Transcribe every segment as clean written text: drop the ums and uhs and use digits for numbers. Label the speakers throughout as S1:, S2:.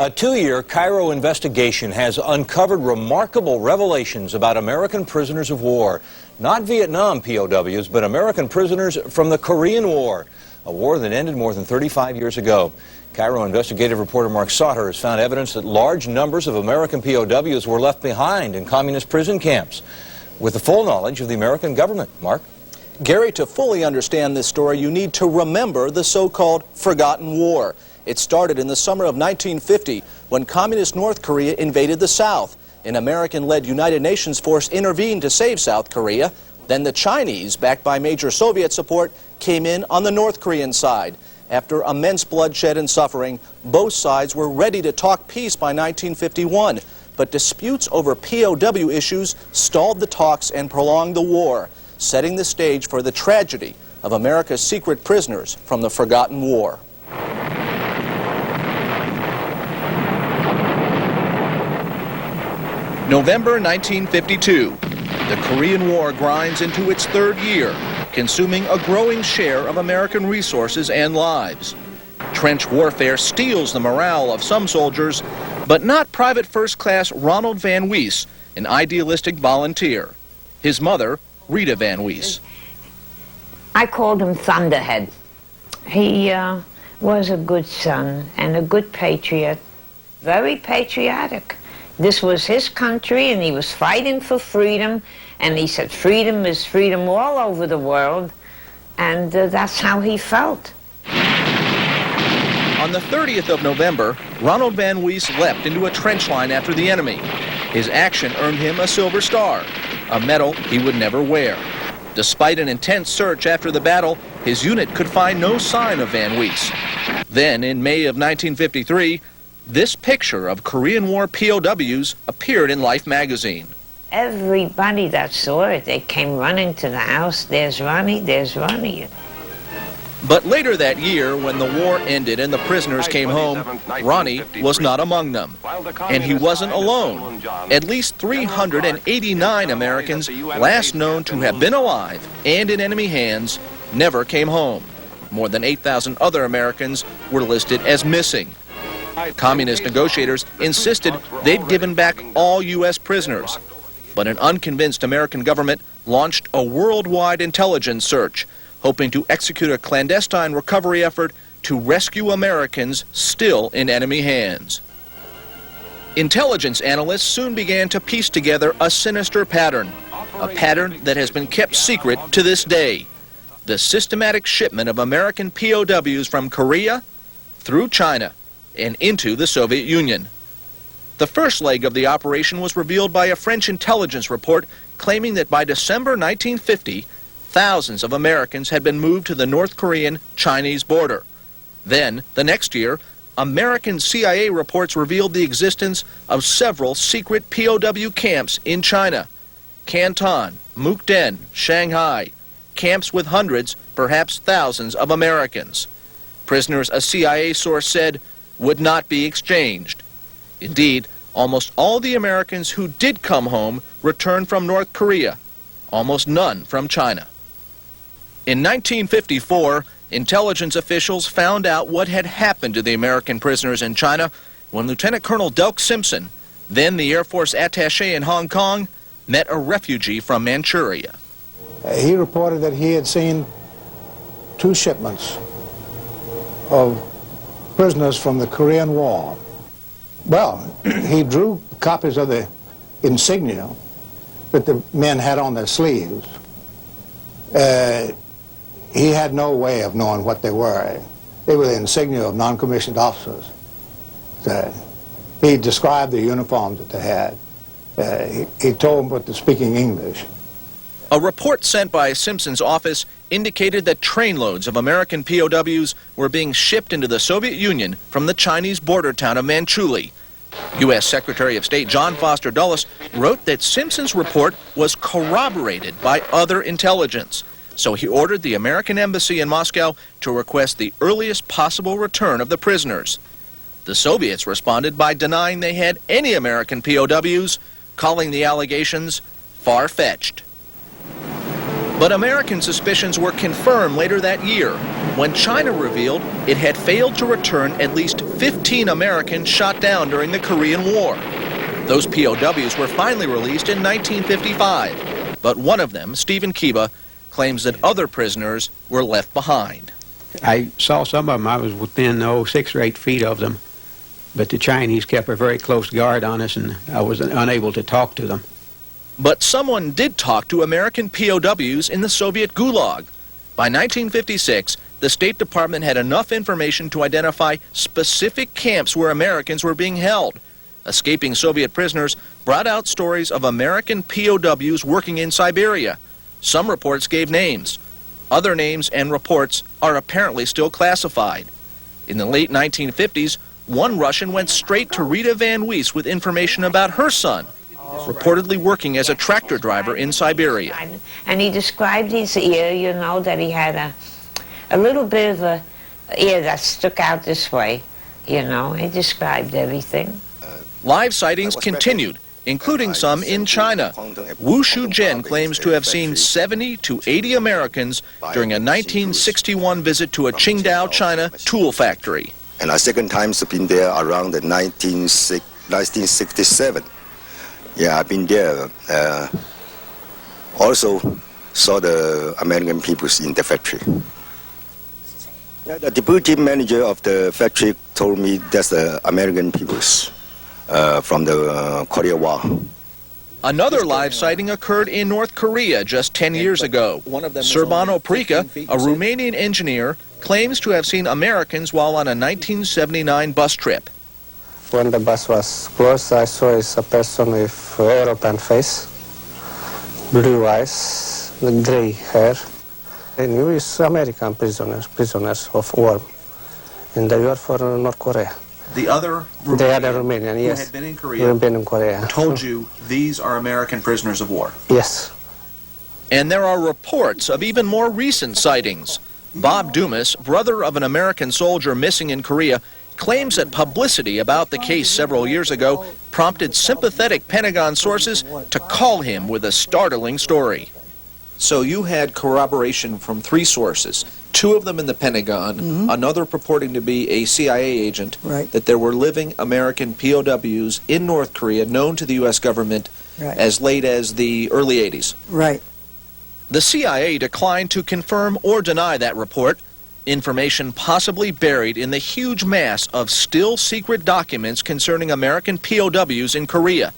S1: A two-year Cairo investigation has uncovered remarkable revelations about American prisoners of war. Not Vietnam POWs, but American prisoners from the Korean War, a war that ended more than 35 years ago. Cairo investigative reporter Mark Sauter has found evidence that large numbers of American POWs were left behind in communist prison camps, with the full knowledge of the American government. Mark?
S2: Gary, to fully understand this story, you need to remember the so-called Forgotten War. It started in the summer of 1950 when communist North Korea invaded the South. An American-led United Nations force intervened to save South Korea. Then the Chinese, backed by major Soviet support, came in on the North Korean side. After immense bloodshed and suffering, both sides were ready to talk peace by 1951. But disputes over POW issues stalled the talks and prolonged the war, setting the stage for the tragedy of America's secret prisoners from the Forgotten War. November 1952. The Korean War grinds into its third year, consuming a growing share of American resources and lives. Trench warfare steals the morale of some soldiers, but not Private First Class Ronald Van Wees, an idealistic volunteer. His mother, Rita Van Wees.
S3: I called him Thunderhead. He was a good son and a good patriot, very patriotic. This was his country, and he was fighting for freedom, and he said freedom is freedom all over the world, and that's how he felt.
S2: On the 30th of November, Ronald Van Wees leapt into a trench line after the enemy. His action earned him a Silver Star, a medal he would never wear. Despite an intense search after the battle, his unit could find no sign of Van Wees. Then, in May of 1953, this picture of Korean War POWs appeared in Life magazine.
S3: Everybody that saw it, they came running to the house. There's Ronnie, there's Ronnie.
S2: But later that year, when the war ended and the prisoners came home, Ronnie was not among them. And he wasn't alone. At least 389 Americans, last known to have been alive and in enemy hands, never came home. More than 8,000 other Americans were listed as missing. Communist negotiators insisted they'd given back all U.S. prisoners. But an unconvinced American government launched a worldwide intelligence search, hoping to execute a clandestine recovery effort to rescue Americans still in enemy hands. Intelligence analysts soon began to piece together a sinister pattern, a pattern that has been kept secret to this day: the systematic shipment of American POWs from Korea through China and into the Soviet Union. The first leg of the operation was revealed by a French intelligence report claiming that by December 1950, thousands of Americans had been moved to the North Korean-Chinese border. Then, the next year, American CIA reports revealed the existence of several secret POW camps in China: Canton, Mukden, Shanghai, camps with hundreds, perhaps thousands of Americans. Prisoners, a CIA source said, would not be exchanged. Indeed, almost all the Americans who did come home returned from North Korea, almost none from China. In 1954, intelligence officials found out what had happened to the American prisoners in China when Lieutenant Colonel Delk Simpson, then the Air Force attaché in Hong Kong, met a refugee from Manchuria.
S4: He reported that he had seen 2 shipments of prisoners from the Korean War. Well, he drew copies of the insignia that the men had on their sleeves. He had no way of knowing what they were. They were the insignia of non-commissioned officers. He described the uniforms that they had. He told them what to speaking English.
S2: A report sent by Simpson's office indicated that trainloads of American POWs were being shipped into the Soviet Union from the Chinese border town of Manchuli. U.S. Secretary of State John Foster Dulles wrote that Simpson's report was corroborated by other intelligence, so he ordered the American embassy in Moscow to request the earliest possible return of the prisoners. The Soviets responded by denying they had any American POWs, calling the allegations far-fetched. But American suspicions were confirmed later that year when China revealed it had failed to return at least 15 Americans shot down during the Korean War. Those POWs were finally released in 1955, but one of them, Stephen Kiba, claims that other prisoners were left behind.
S5: I saw some of them. I was within 6 or 8 feet of them, but the Chinese kept a very close guard on us, and I was unable to talk to them.
S2: But someone did talk to American POWs in the Soviet Gulag. By 1956, the State Department had enough information to identify specific camps where Americans were being held. Escaping Soviet prisoners brought out stories of American POWs working in Siberia. Some reports gave names. Other names and reports are apparently still classified. In the late 1950s, one Russian went straight to Rita Van Wees with information about her son, reportedly working as a tractor driver in Siberia.
S3: And he described his ear, you know, that he had a little bit of a ear that stuck out this way, you know. He described everything.
S2: Live sightings continued, including some in China. Wu Shuzhen claims to have seen 70 to 80 Americans during a 1961 visit to a Qingdao, China tool factory.
S6: And our second time has been there around the 1967. Yeah, I've been there. Also saw the American people in the factory. Yeah, the deputy manager of the factory told me that's the American peoples from the Korea War.
S2: Another live sighting occurred in North Korea just 10 years ago. Serban Oprika, a Romanian engineer, claims to have seen Americans while on a 1979 bus trip.
S7: When the bus was close, I saw a person with European face, blue eyes, gray hair. I knew it's American prisoners of war, and they were for North Korea.
S2: The other
S7: Romanian, yes,
S2: who had been in
S7: who had been in Korea,
S2: told you these are American prisoners of war.
S7: Yes.
S2: And there are reports of even more recent sightings. Bob Dumas, brother of an American soldier missing in Korea, claims that publicity about the case several years ago prompted sympathetic Pentagon sources to call him with a startling story. So you had corroboration from 3 sources, 2 of them in the Pentagon, another purporting to be a CIA agent, that there were living American POWs in North Korea known to the U.S. government as late as the early 80s.
S8: Right.
S2: The CIA declined to confirm or deny that report, information possibly buried in the huge mass of still secret documents concerning American POWs in Korea.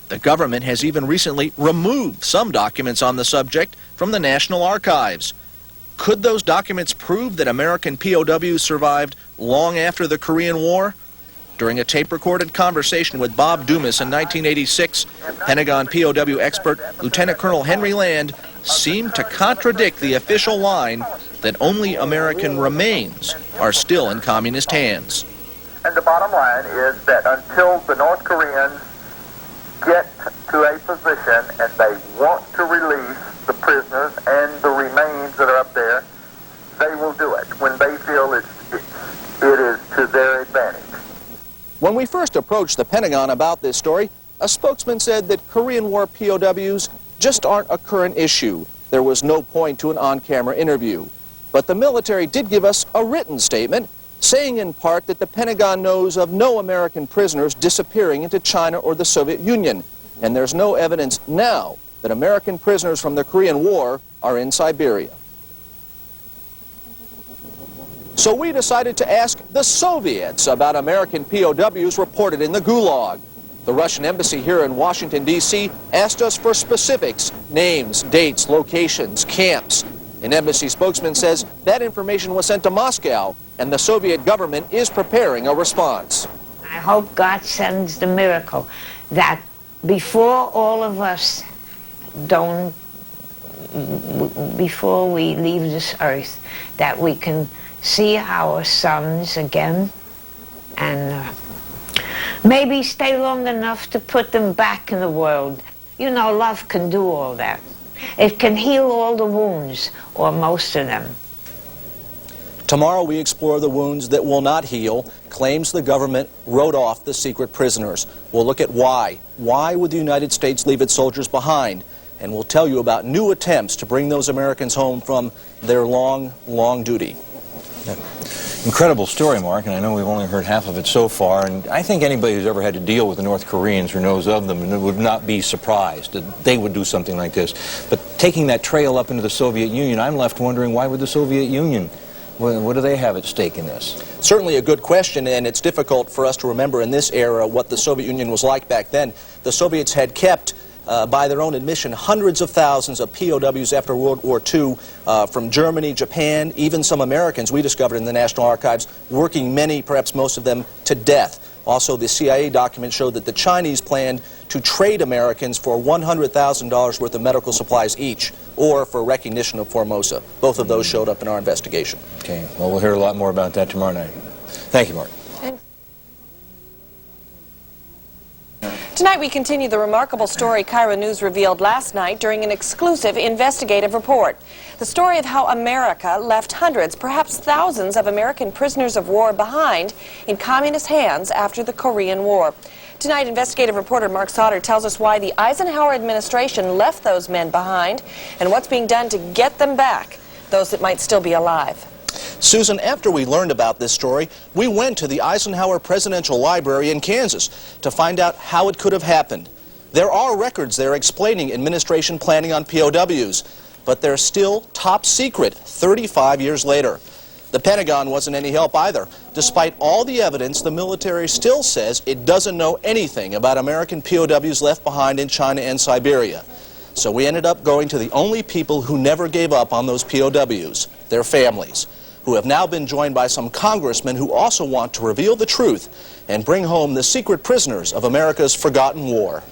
S2: The government has even recently removed some documents on the subject from the National Archives. Could those documents prove that American POWs survived long after the Korean War? During a tape-recorded conversation with Bob Dumas in 1986, Pentagon POW expert Lieutenant Colonel Henry Land seemed to contradict the official line that only American remains are still in communist hands.
S9: And the bottom line is that until the North Koreans get to a position and they want to release the prisoners and the remains that are up there, they will do it when they feel it is to their advantage.
S2: When we first approached the Pentagon about this story, a spokesman said that Korean War POWs just aren't a current issue. There was no point to an on-camera interview. But the military did give us a written statement, saying in part that the Pentagon knows of no American prisoners disappearing into China or the Soviet Union, and there's no evidence now that American prisoners from the Korean War are in Siberia. So we decided to ask the Soviets about American POWs reported in the Gulag. The Russian embassy here in Washington, D.C. asked us for specifics, names, dates, locations, camps. An embassy spokesman says that information was sent to Moscow, and the Soviet government is preparing a response.
S3: I hope God sends the miracle that before all of us before we leave this earth, that we can see our sons again and maybe stay long enough to put them back in the world. You know, love can do all that. It can heal all the wounds, or most of them.
S2: Tomorrow we explore the wounds that will not heal, claims the government wrote off the secret prisoners. We'll look at why. Why would the United States leave its soldiers behind? and we'll tell you about new attempts to bring those Americans home from their long, long duty.
S1: Incredible story, Mark, and I know we've only heard half of it so far, and I think anybody who's ever had to deal with the North Koreans or knows of them would not be surprised that they would do something like this. But taking that trail up into the Soviet Union, I'm left wondering, why would the Soviet Union, what do they have at stake in this?
S2: Certainly a good question, and it's difficult for us to remember in this era what the Soviet Union was like back then. The Soviets had kept, by their own admission, hundreds of thousands of POWs after World War II from Germany, Japan, even some Americans we discovered in the National Archives, working many, perhaps most of them, to death. Also, the CIA documents showed that the Chinese planned to trade Americans for $100,000 worth of medical supplies each, or for recognition of Formosa. Both of those showed up in our investigation.
S1: Okay, well, we'll hear a lot more about that tomorrow night. Thank you, Mark.
S8: Tonight we continue the remarkable story Cairo News revealed last night during an exclusive investigative report. The story of how America left hundreds, perhaps thousands of American prisoners of war behind in communist hands after the Korean War. Tonight, investigative reporter Mark Sauter tells us why the Eisenhower administration left those men behind and what's being done to get them back, those that might still be alive.
S2: Susan, after we learned about this story, we went to the Eisenhower Presidential Library in Kansas to find out how it could have happened. There are records there explaining administration planning on POWs, but they're still top secret 35 years later. The Pentagon wasn't any help either. Despite all the evidence, the military still says it doesn't know anything about American POWs left behind in China and Siberia. So we ended up going to the only people who never gave up on those POWs, their families, who have now been joined by some congressmen who also want to reveal the truth and bring home the secret prisoners of America's forgotten war.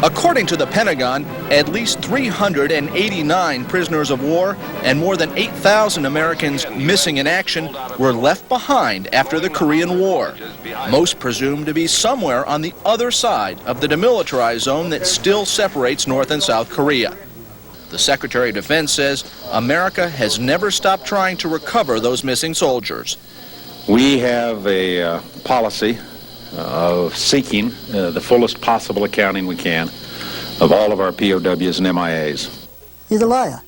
S2: According to the Pentagon, at least 389 prisoners of war and more than 8,000 Americans missing in action were left behind after the Korean War, most presumed to be somewhere on the other side of the demilitarized zone that still separates North and South Korea. The Secretary of Defense says America has never stopped trying to recover those missing soldiers.
S10: We have a policy of seeking the fullest possible accounting we can of all of our POWs and MIAs.
S11: He's a liar.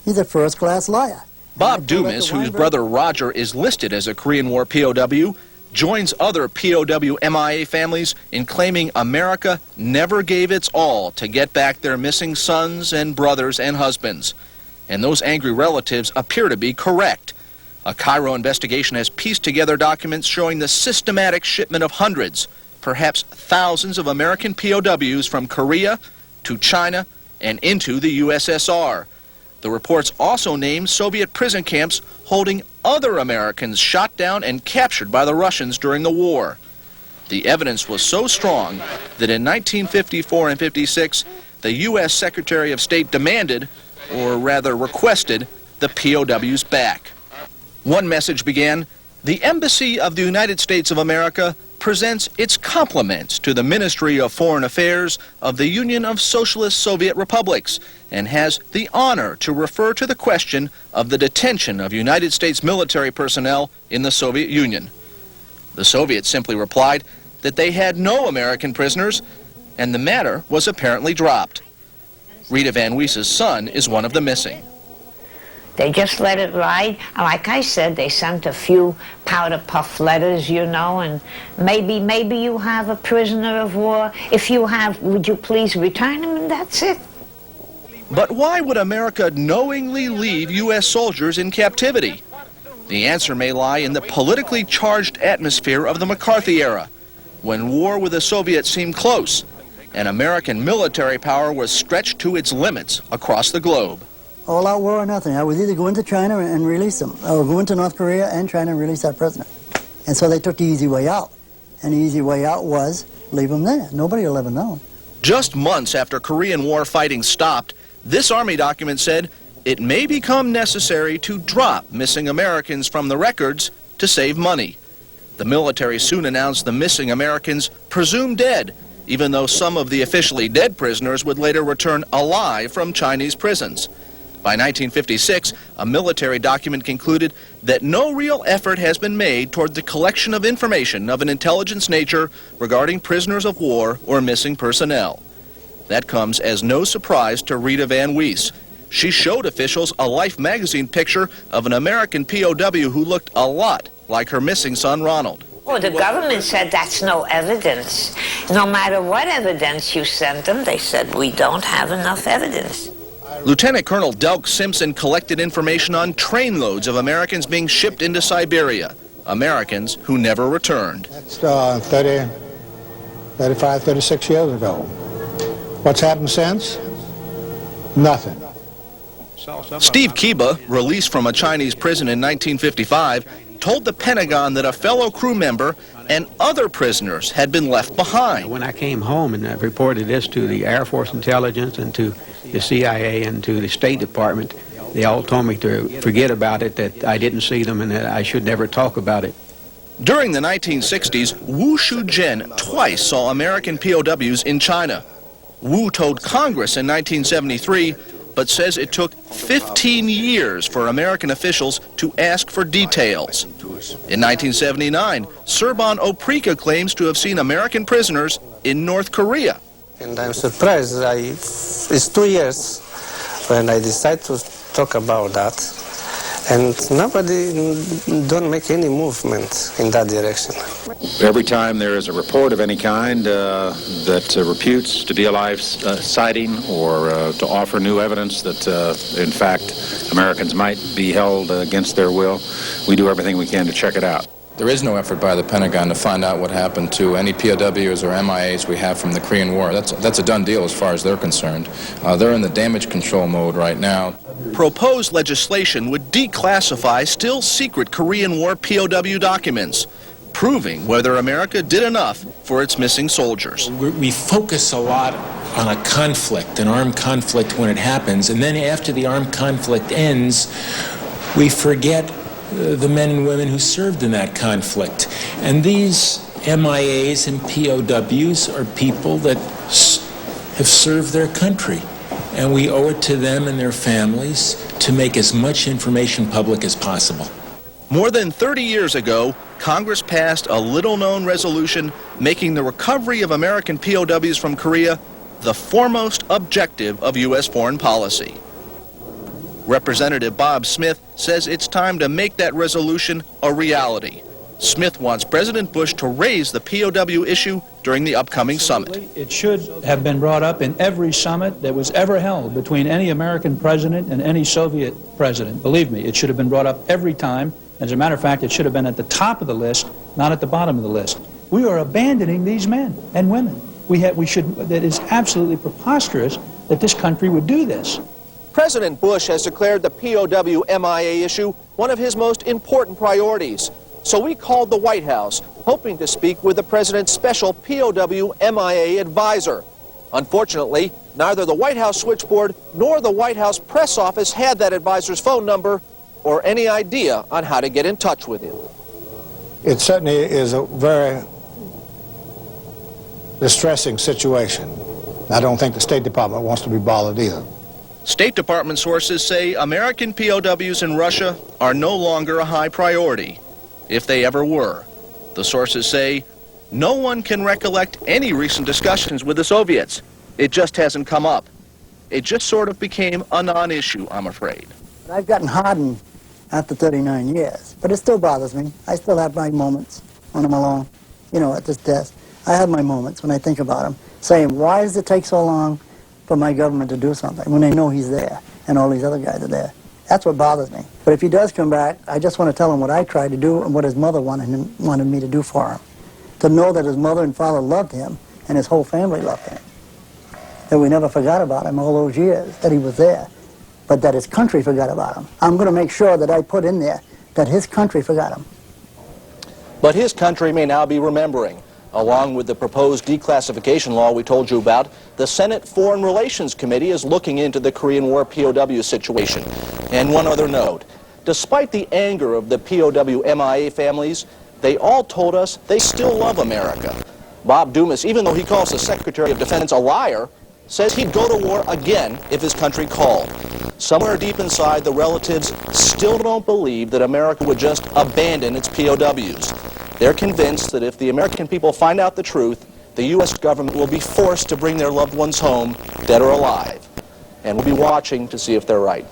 S11: He's a first-class liar.
S2: Bob Dumas, whose brother Roger is listed as a Korean War POW, joins other POW MIA families in claiming America never gave its all to get back their missing sons and brothers and husbands. And those angry relatives appear to be correct. A Cairo investigation has pieced together documents showing the systematic shipment of hundreds, perhaps thousands of American POWs from Korea to China and into the USSR. The reports also named Soviet prison camps holding other Americans shot down and captured by the Russians during the war. The evidence was so strong that in 1954 and 56, the U.S. Secretary of State demanded, or rather requested, the POWs back. One message began, "The Embassy of the United States of America presents its compliments to the Ministry of Foreign Affairs of the Union of Socialist Soviet Republics and has the honor to refer to the question of the detention of United States military personnel in the Soviet Union." The Soviets simply replied that they had no American prisoners, and the matter was apparently dropped. Rita Van Weese's son is one of the missing.
S3: They just let it ride. Like I said, they sent a few powder puff letters, you know, and maybe you have a prisoner of war. If you have, would you please return him, and that's it.
S2: But why would America knowingly leave U.S. soldiers in captivity? The answer may lie in the politically charged atmosphere of the McCarthy era, when war with the Soviets seemed close, and American military power was stretched to its limits across the globe.
S11: All out war or nothing. I was either going to China and release them, or going to North Korea and trying to release that prisoner. And so they took the easy way out. And the easy way out was leave them there. Nobody will ever know.
S2: Just months after Korean War fighting stopped, this Army document said it may become necessary to drop missing Americans from the records to save money. The military soon announced the missing Americans presumed dead, even though some of the officially dead prisoners would later return alive from Chinese prisons. By 1956, a military document concluded that no real effort has been made toward the collection of information of an intelligence nature regarding prisoners of war or missing personnel. That comes as no surprise to Rita Van Wees. She showed officials a Life magazine picture of an American POW who looked a lot like her missing son, Ronald.
S3: Oh, the government said that's no evidence. No matter what evidence you sent them, they said we don't have enough evidence.
S2: Lieutenant Colonel Delk Simpson collected information on trainloads of Americans being shipped into Siberia, Americans who never returned.
S4: That's 35, 36 years ago. What's happened since? Nothing.
S2: Steve Kiba, released from a Chinese prison in 1955, told the Pentagon that a fellow crew member and other prisoners had been left behind.
S5: When I came home and I reported this to the Air Force Intelligence and to the CIA and to the State Department, they all told me to forget about it, that I didn't see them and that I should never talk about it.
S2: During the 1960s, Wu Shuzhen twice saw American POWs in China. Wu told Congress in 1973, but says it took 15 years for American officials to ask for details. In 1979, Serban Oprika claims to have seen American prisoners in North Korea.
S7: And I'm surprised. It's 2 years when I decided to talk about that. And nobody don't make any movement in that direction.
S10: Every time there is a report of any kind that reputes to be a live sighting or to offer new evidence that, in fact, Americans might be held against their will, we do everything we can to check it out.
S12: There is no effort by the Pentagon to find out what happened to any POWs or MIAs we have from the Korean War. That's a done deal as far as they're concerned. They're in the damage control mode right now.
S2: Proposed legislation would declassify still secret Korean War POW documents, proving whether America did enough for its missing soldiers.
S13: We focus a lot on a conflict, an armed conflict when it happens, and then after the armed conflict ends, we forget the men and women who served in that conflict. And these MIAs and POWs are people that have served their country. And we owe it to them and their families to make as much information public as possible.
S2: More than 30 years ago, Congress passed a little-known resolution making the recovery of American POWs from Korea the foremost objective of U.S. foreign policy. Representative Bob Smith says it's time to make that resolution a reality. Smith wants President Bush to raise the POW issue during the upcoming summit.
S14: It should have been brought up in every summit that was ever held between any American president and any Soviet president. Believe me, it should have been brought up every time. As a matter of fact, it should have been at the top of the list, not at the bottom of the list. We are abandoning these men and women. That is absolutely preposterous that this country would do this.
S2: President Bush has declared the POW MIA issue one of his most important priorities. So we called the White House, hoping to speak with the president's special POW MIA advisor. Unfortunately, neither the White House switchboard nor the White House press office had that advisor's phone number or any idea on how to get in touch with him.
S4: It certainly is a very distressing situation. I don't think the State Department wants to be bothered either.
S2: State Department sources say American POWs in Russia are no longer a high priority, if they ever were. The sources say no one can recollect any recent discussions with the Soviets. It just hasn't come up. It just sort of became a non-issue, I'm afraid.
S11: I've gotten hardened after 39 years, but it still bothers me. I still have my moments when I'm alone, at this desk. I have my moments when I think about him, saying, why does it take so long for my government to do something when they know he's there and all these other guys are there? That's what bothers me. But if he does come back, I just want to tell him what I tried to do and what his mother wanted me to do for him. To know that his mother and father loved him and his whole family loved him. That we never forgot about him all those years, that he was there. But that his country forgot about him. I'm going to make sure that I put in there that his country forgot him.
S2: But his country may now be remembering. Along with the proposed declassification law we told you about, the Senate Foreign Relations Committee is looking into the Korean War POW situation. And one other note, despite the anger of the POW MIA families, they all told us they still love America. Bob Dumas, even though he calls the Secretary of Defense a liar, says he'd go to war again if his country called. Somewhere deep inside, the relatives still don't believe that America would just abandon its POWs. They're convinced that if the American people find out the truth, the U.S. government will be forced to bring their loved ones home, dead or alive. And we'll be watching to see if they're right.